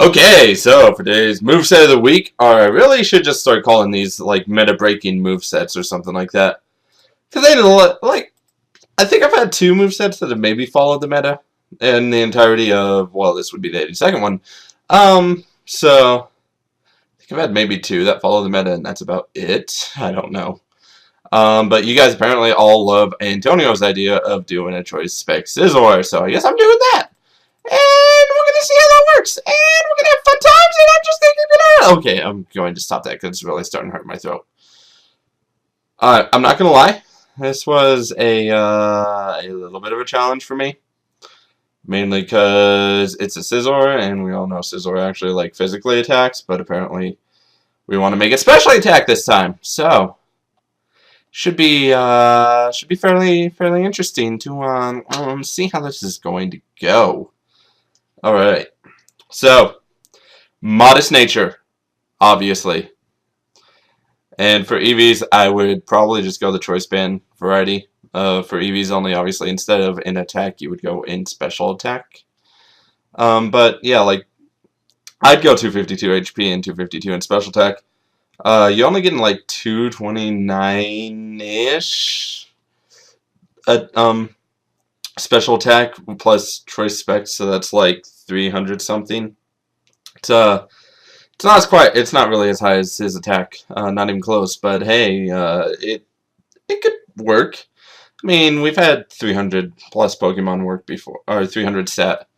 Okay, so for today's moveset of the week, or I really should just start calling these like meta-breaking movesets or something like that. Because I think I've had two movesets that have maybe followed the meta in the entirety of, well, this would be the 82nd one. So I think I've had maybe two that follow the meta, and that's about it. I don't know. But you guys apparently all love Antonio's idea of doing a Choice Specs Scizor, so I guess I'm doing that. And we're gonna see how that works. And we're gonna have fun times. And I'm just thinking, okay, I'm going to stop that because it's really starting to hurt my throat. I'm not gonna lie. This was a little bit of a challenge for me, mainly because it's a Scizor, and we all know Scizor actually like physically attacks, but apparently we want to make it specially attack this time. So should be fairly interesting to see how this is going to go. All right, so modest nature, obviously. And for EVs, I would probably just go the choice band variety. For EVs only, obviously, instead of in attack, you would go in special attack. But yeah, like I'd go 252 HP and 252 in special attack. You're only getting like 229-ish at special attack plus choice specs, so that's like 300 something. It's not really as high as his attack, not even close. But hey, it could work. I mean, we've had 300 plus Pokemon work before, or 300 stat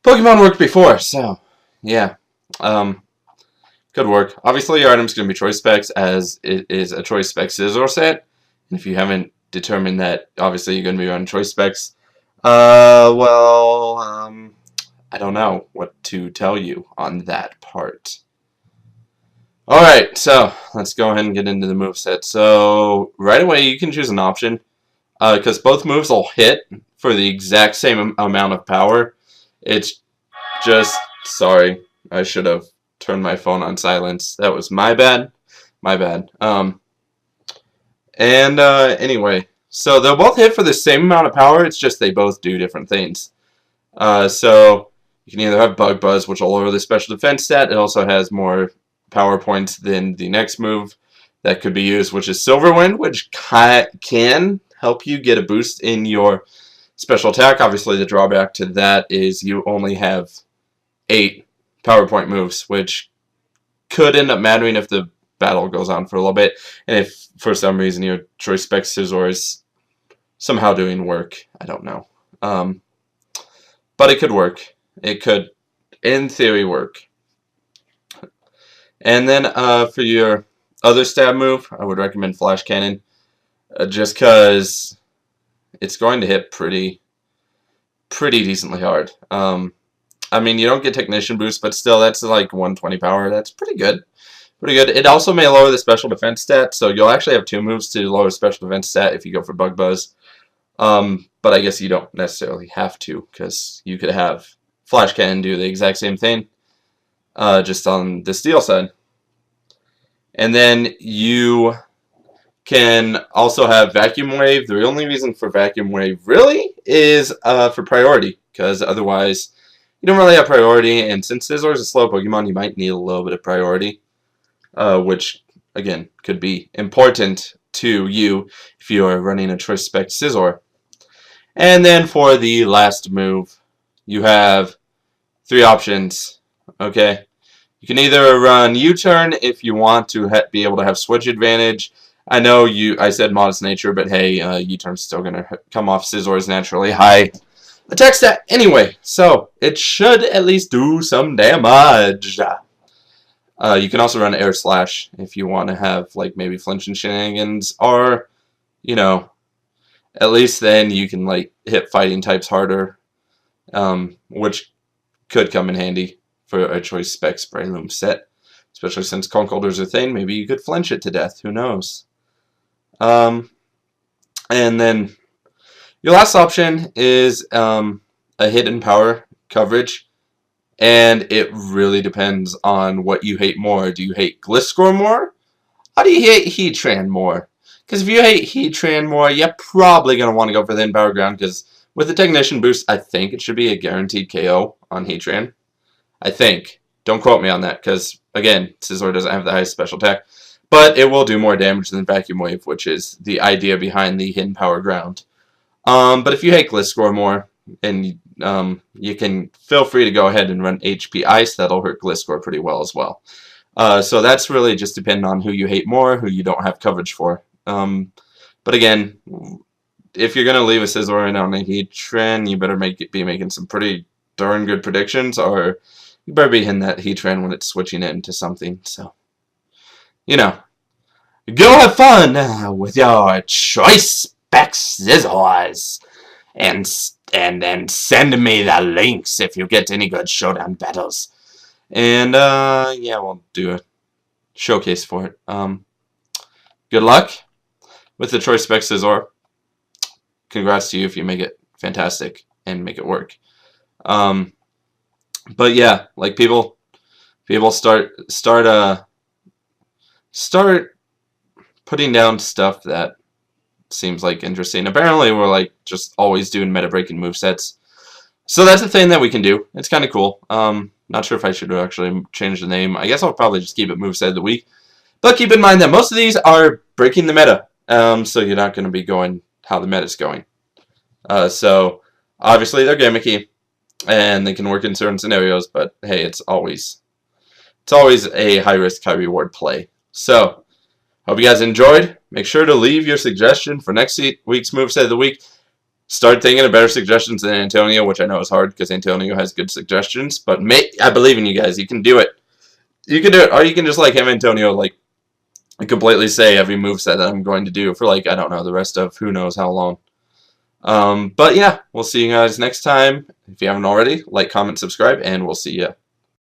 Pokemon work before. So yeah, could work. Obviously, your item's going to be choice specs, as it is a choice specs Scizor set. And if you haven't determined that, obviously you're going to be on choice specs. Well, I don't know what to tell you on that part. Alright, so let's go ahead and get into the moveset. So right away you can choose an option, because both moves will hit for the exact same amount of power. It's just, sorry, I should have turned my phone on silence. That was my bad. My bad. Anyway, so they'll both hit for the same amount of power, it's just they both do different things. So you can either have Bug Buzz, which will lower the special defense stat. It also has more power points than the next move that could be used, which is Silver Wind, which can help you get a boost in your special attack. Obviously, the drawback to that is you only have 8 power point moves, which could end up mattering if the battle goes on for a little bit, and if for some reason your Choice Specs Scizor is somehow doing work. I don't know. But it could work. It could, in theory, work. And then for your other stab move, I would recommend Flash Cannon, just because it's going to hit pretty decently hard. I mean, you don't get Technician Boost, but still, that's like 120 power. That's pretty good. Pretty good. It also may lower the special defense stat, so you'll actually have 2 moves to lower special defense stat if you go for Bug Buzz. But I guess you don't necessarily have to, because you could have Flash Cannon do the exact same thing, just on the steel side. And then you can also have Vacuum Wave. The only reason for Vacuum Wave really is for priority, because otherwise you don't really have priority, and since Scizor is a slow Pokemon, you might need a little bit of priority, which, again, could be important to you if you are running a Choice Specs Scizor. And then for the last move, you have 3 options, okay? You can either run U-turn if you want to be able to have switch advantage. I know I said modest nature, but hey, U-turn's still going to come off Scizor's naturally high attack stat anyway, so it should at least do some damage. You can also run Air Slash if you want to have like maybe flinch and shenanigans, or, you know, at least then you can like hit fighting types harder, which could come in handy for a Choice Specs Breloom set, especially since Conkeldur's a thing. Maybe you could flinch it to death. Who knows? And then your last option is a hidden power coverage, and it really depends on what you hate more. Do you hate Gliscor more? Or do you hate Heatran more? Because if you hate Heatran more, you're probably going to want to go for the Power Ground, because with the Technician Boost, I think it should be a guaranteed KO on Heatran. I think. Don't quote me on that, because, again, Scizor doesn't have the highest special attack. But it will do more damage than Vacuum Wave, which is the idea behind the Hidden Power Ground. But if you hate Gliscor more, and you can feel free to go ahead and run HP Ice, that'll hurt Gliscor pretty well as well. So that's really just depending on who you hate more, who you don't have coverage for. But again, if you're going to leave a Scizor in on a Heatran, you better be making some pretty darn good predictions, or you better be hitting that Heatran when it's switching it into something. So, you know, go have fun with your Choice Specs Scizors, and then send me the links if you get any good showdown battles. And yeah, we'll do a showcase for it. Good luck with the Choice Specs Scizor. Congrats to you if you make it fantastic and make it work. But yeah, like people start putting down stuff that seems like interesting. Apparently, we're like just always doing meta breaking movesets, so that's a thing that we can do. It's kind of cool. Not sure if I should actually change the name. I guess I'll probably just keep it Moveset of the Week. But keep in mind that most of these are breaking the meta, so you're not going to be going how the meta's going. So obviously they're gimmicky, and they can work in certain scenarios. But hey, it's always a high risk, high reward play. So hope you guys enjoyed. Make sure to leave your suggestion for next week's Moveset of the Week. Start thinking of better suggestions than Antonio, which I know is hard because Antonio has good suggestions. But I believe in you guys. You can do it. You can do it. Or you can just like have Antonio like completely say every moveset that I'm going to do for like, I don't know, the rest of who knows how long. But yeah, we'll see you guys next time. If you haven't already, like, comment, subscribe, and we'll see you